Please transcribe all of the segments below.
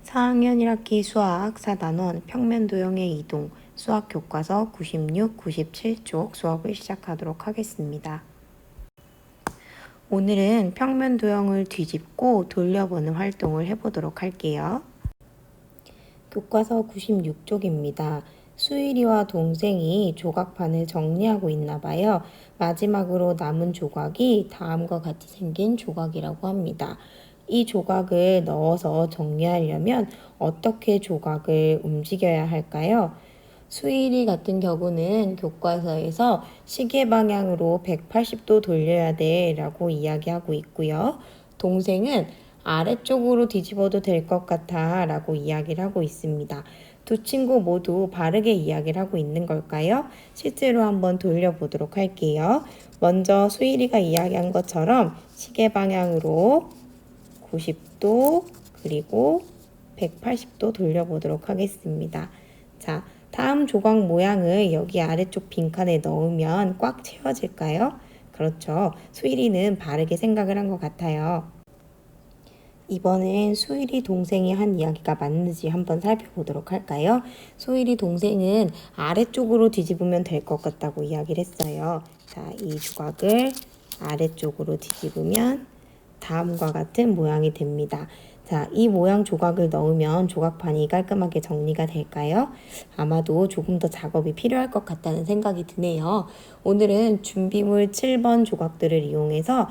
4학년 1학기 수학 4단원 평면도형의 이동 수학 교과서 96, 97쪽 수업을 시작하도록 하겠습니다. 오늘은 평면도형을 뒤집고 돌려보는 활동을 해보도록 할게요. 교과서 96쪽입니다. 수일이와 동생이 조각판을 정리하고 있나 봐요. 마지막으로 남은 조각이 다음과 같이 생긴 조각이라고 합니다. 이 조각을 넣어서 정리하려면 어떻게 조각을 움직여야 할까요? 수일이 같은 경우는 교과서에서 시계 방향으로 180도 돌려야 돼 라고 이야기하고 있고요. 동생은 아래쪽으로 뒤집어도 될 것 같아 라고 이야기를 하고 있습니다. 두 친구 모두 바르게 이야기를 하고 있는 걸까요? 실제로 한번 돌려보도록 할게요. 먼저 수일이가 이야기한 것처럼 시계 방향으로 90도 그리고 180도 돌려보도록 하겠습니다. 자, 다음 조각 모양을 여기 아래쪽 빈칸에 넣으면 꽉 채워질까요? 그렇죠. 수일이는 바르게 생각을 한 것 같아요. 이번엔 수일이 동생이 한 이야기가 맞는지 한번 살펴보도록 할까요? 수일이 동생은 아래쪽으로 뒤집으면 될 것 같다고 이야기를 했어요. 자, 이 조각을 아래쪽으로 뒤집으면 다음과 같은 모양이 됩니다. 자, 이 모양 조각을 넣으면 조각판이 깔끔하게 정리가 될까요? 아마도 조금 더 작업이 필요할 것 같다는 생각이 드네요. 오늘은 준비물 7번 조각들을 이용해서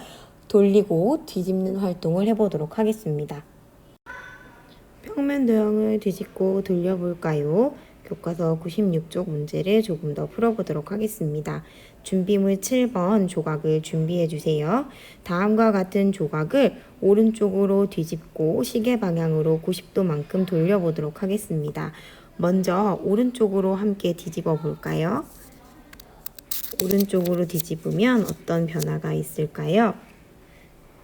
돌리고 뒤집는 활동을 해보도록 하겠습니다. 평면도형을 뒤집고 돌려볼까요? 교과서 96쪽 문제를 조금 더 풀어보도록 하겠습니다. 준비물 7번 조각을 준비해 주세요. 다음과 같은 조각을 오른쪽으로 뒤집고 시계 방향으로 90도만큼 돌려보도록 하겠습니다. 먼저 오른쪽으로 함께 뒤집어 볼까요? 오른쪽으로 뒤집으면 어떤 변화가 있을까요?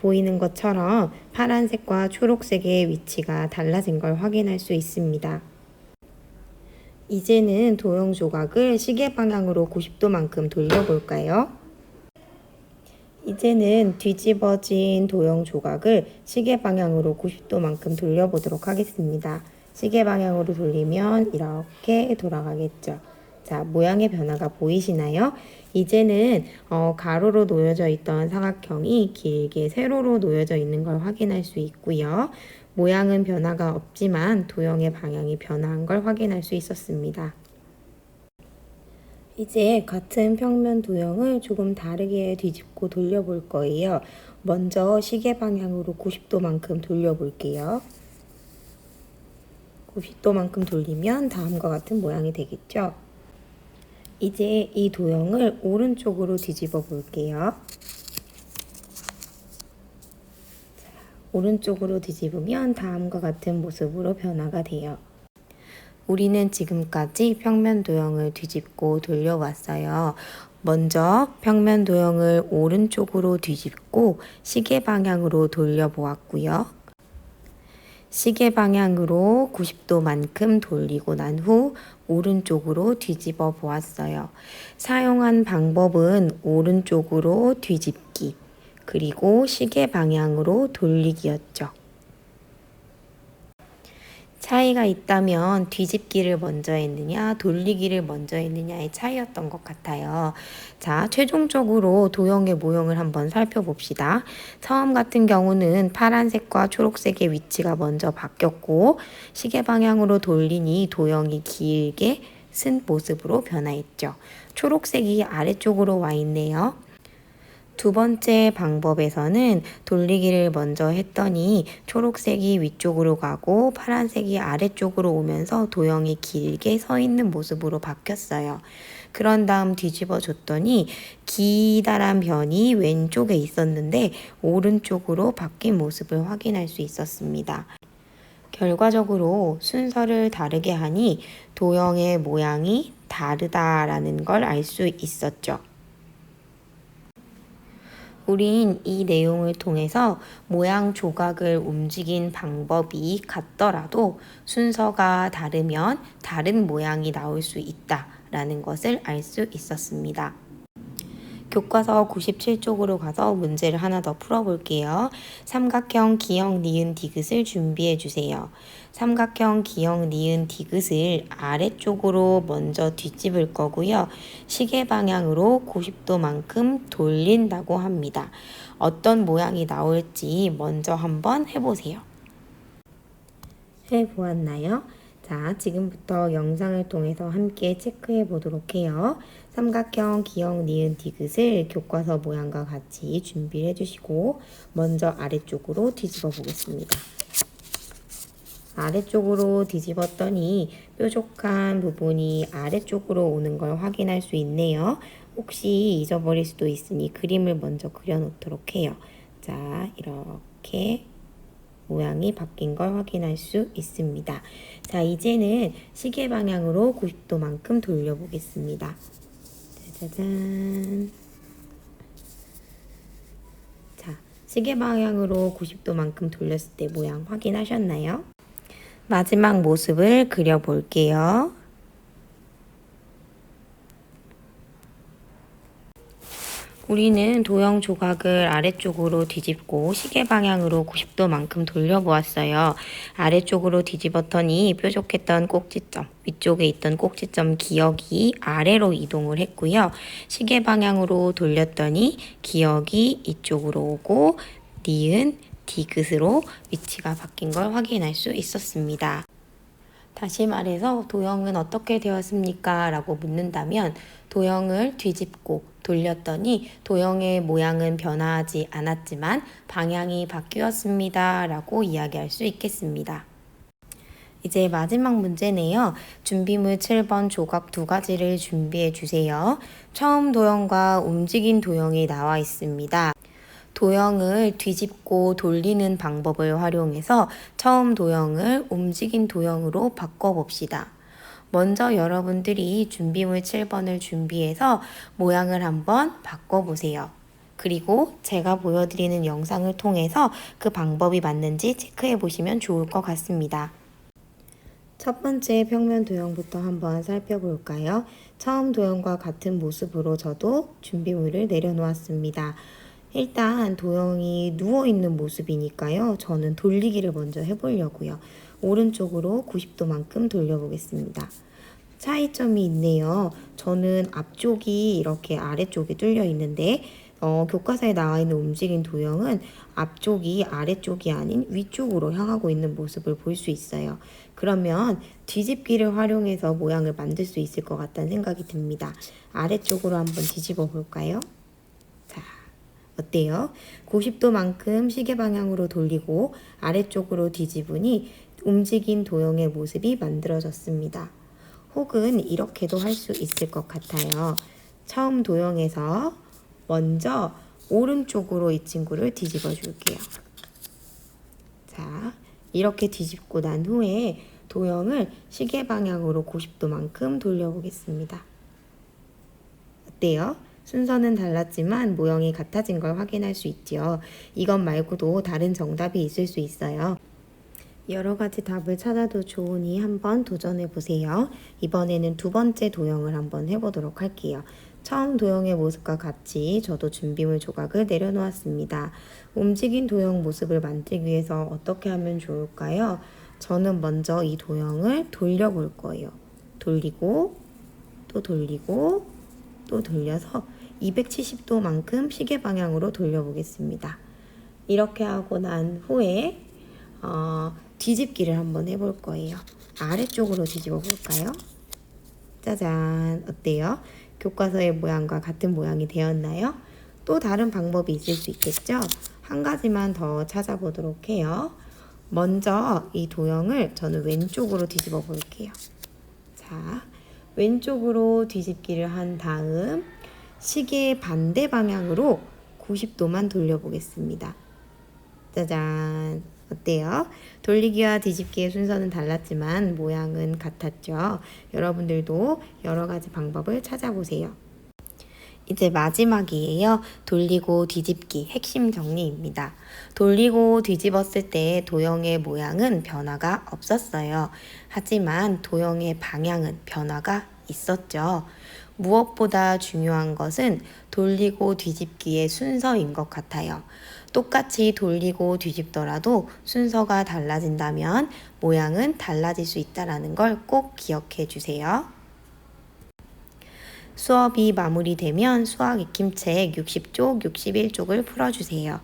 보이는 것처럼 파란색과 초록색의 위치가 달라진 걸 확인할 수 있습니다. 이제는 도형 조각을 시계 방향으로 90도만큼 돌려볼까요? 이제는 뒤집어진 도형 조각을 시계 방향으로 90도만큼 돌려보도록 하겠습니다. 시계 방향으로 돌리면 이렇게 돌아가겠죠. 자, 모양의 변화가 보이시나요? 이제는 가로로 놓여져 있던 삼각형이 길게 세로로 놓여져 있는 걸 확인할 수 있고요. 모양은 변화가 없지만 도형의 방향이 변화한 걸 확인할 수 있었습니다. 이제 같은 평면 도형을 조금 다르게 뒤집고 돌려볼 거예요. 먼저 시계 방향으로 90도만큼 돌려볼게요. 90도만큼 돌리면 다음과 같은 모양이 되겠죠? 이제 이 도형을 오른쪽으로 뒤집어 볼게요. 오른쪽으로 뒤집으면 다음과 같은 모습으로 변화가 돼요. 우리는 지금까지 평면 도형을 뒤집고 돌려왔어요. 먼저 평면 도형을 오른쪽으로 뒤집고 시계 방향으로 돌려보았고요. 시계 방향으로 90도만큼 돌리고 난 후 오른쪽으로 뒤집어 보았어요. 사용한 방법은 오른쪽으로 뒤집기, 그리고 시계 방향으로 돌리기였죠. 차이가 있다면 뒤집기를 먼저 했느냐 돌리기를 먼저 했느냐의 차이였던 것 같아요. 자, 최종적으로 도형의 모형을 한번 살펴봅시다. 처음 같은 경우는 파란색과 초록색의 위치가 먼저 바뀌었고 시계 방향으로 돌리니 도형이 길게 쓴 모습으로 변화했죠. 초록색이 아래쪽으로 와 있네요. 두 번째 방법에서는 돌리기를 먼저 했더니 초록색이 위쪽으로 가고 파란색이 아래쪽으로 오면서 도형이 길게 서 있는 모습으로 바뀌었어요. 그런 다음 뒤집어 줬더니 기다란 변이 왼쪽에 있었는데 오른쪽으로 바뀐 모습을 확인할 수 있었습니다. 결과적으로 순서를 다르게 하니 도형의 모양이 다르다라는 걸 알 수 있었죠. 우린 이 내용을 통해서 모양 조각을 움직인 방법이 같더라도 순서가 다르면 다른 모양이 나올 수 있다 라는 것을 알 수 있었습니다. 교과서 97쪽으로 가서 문제를 하나 더 풀어볼게요. 삼각형 기역 니은 디귿을 준비해 주세요. 삼각형 기역 니은 디귿을 아래쪽으로 먼저 뒤집을 거고요. 시계 방향으로 90도만큼 돌린다고 합니다. 어떤 모양이 나올지 먼저 한번 해보세요. 해보았나요? 자, 지금부터 영상을 통해서 함께 체크해 보도록 해요. 삼각형 기역 니은 디귿을 교과서 모양과 같이 준비를 해주시고 먼저 아래쪽으로 뒤집어 보겠습니다. 아래쪽으로 뒤집었더니 뾰족한 부분이 아래쪽으로 오는 걸 확인할 수 있네요. 혹시 잊어버릴 수도 있으니 그림을 먼저 그려놓도록 해요. 자, 이렇게 모양이 바뀐 걸 확인할 수 있습니다. 자, 이제는 시계 방향으로 90도만큼 돌려보겠습니다. 짜자잔. 자, 시계 방향으로 90도만큼 돌렸을 때 모양 확인하셨나요? 마지막 모습을 그려볼게요. 우리는 도형 조각을 아래쪽으로 뒤집고 시계 방향으로 90도만큼 돌려보았어요. 아래쪽으로 뒤집었더니 뾰족했던 꼭지점, 위쪽에 있던 꼭지점 기역이 아래로 이동을 했고요. 시계 방향으로 돌렸더니 기역이 이쪽으로 오고 니은, 디귿으로 위치가 바뀐 걸 확인할 수 있었습니다. 다시 말해서 도형은 어떻게 되었습니까? 라고 묻는다면 도형을 뒤집고 돌렸더니 도형의 모양은 변화하지 않았지만 방향이 바뀌었습니다. 라고 이야기할 수 있겠습니다. 이제 마지막 문제네요. 준비물 7번 조각 2가지를 준비해 주세요. 처음 도형과 움직인 도형이 나와 있습니다. 도형을 뒤집고 돌리는 방법을 활용해서 처음 도형을 움직인 도형으로 바꿔봅시다. 먼저 여러분들이 준비물 7번을 준비해서 모양을 한번 바꿔보세요. 그리고 제가 보여드리는 영상을 통해서 그 방법이 맞는지 체크해 보시면 좋을 것 같습니다. 첫 번째 평면 도형부터 한번 살펴볼까요? 처음 도형과 같은 모습으로 저도 준비물을 내려놓았습니다. 일단 도형이 누워있는 모습이니까요. 저는 돌리기를 먼저 해보려고요. 오른쪽으로 90도만큼 돌려보겠습니다. 차이점이 있네요. 저는 앞쪽이 이렇게 아래쪽에 뚫려 있는데 교과서에 나와 있는 움직인 도형은 앞쪽이 아래쪽이 아닌 위쪽으로 향하고 있는 모습을 볼 수 있어요. 그러면 뒤집기를 활용해서 모양을 만들 수 있을 것 같다는 생각이 듭니다. 아래쪽으로 한번 뒤집어 볼까요? 자, 어때요? 90도만큼 시계 방향으로 돌리고 아래쪽으로 뒤집으니 움직인 도형의 모습이 만들어졌습니다. 혹은 이렇게도 할 수 있을 것 같아요. 처음 도형에서 먼저 오른쪽으로 이 친구를 뒤집어 줄게요. 자, 이렇게 뒤집고 난 후에 도형을 시계 방향으로 90도만큼 돌려보겠습니다. 어때요? 순서는 달랐지만 모형이 같아진 걸 확인할 수 있죠. 이것 말고도 다른 정답이 있을 수 있어요. 여러 가지 답을 찾아도 좋으니 한번 도전해 보세요. 이번에는 두 번째 도형을 한번 해보도록 할게요. 처음 도형의 모습과 같이 저도 준비물 조각을 내려놓았습니다. 움직인 도형 모습을 만들기 위해서 어떻게 하면 좋을까요? 저는 먼저 이 도형을 돌려볼 거예요. 돌리고 또 돌리고 또 돌려서 270도만큼 시계 방향으로 돌려보겠습니다. 이렇게 하고 난 후에 뒤집기를 한번 해볼 거예요. 아래쪽으로 뒤집어 볼까요? 짜잔, 어때요? 교과서의 모양과 같은 모양이 되었나요? 또 다른 방법이 있을 수 있겠죠? 한 가지만 더 찾아보도록 해요. 먼저 이 도형을 저는 왼쪽으로 뒤집어 볼게요. 자, 왼쪽으로 뒤집기를 한 다음 시계의 반대 방향으로 90도만 돌려보겠습니다. 짜잔, 어때요? 돌리기와 뒤집기의 순서는 달랐지만 모양은 같았죠. 여러분들도 여러 가지 방법을 찾아보세요. 이제 마지막이에요. 돌리고 뒤집기 핵심 정리입니다. 돌리고 뒤집었을 때 도형의 모양은 변화가 없었어요. 하지만 도형의 방향은 변화가 있었죠. 무엇보다 중요한 것은 돌리고 뒤집기의 순서인 것 같아요. 똑같이 돌리고 뒤집더라도 순서가 달라진다면 모양은 달라질 수 있다는 걸 꼭 기억해 주세요. 수업이 마무리되면 수학 익힘책 60쪽, 61쪽을 풀어주세요.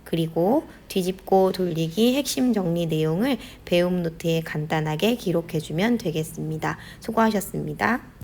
그리고 뒤집고 돌리기 핵심 정리 내용을 배움 노트에 간단하게 기록해주면 되겠습니다. 수고하셨습니다.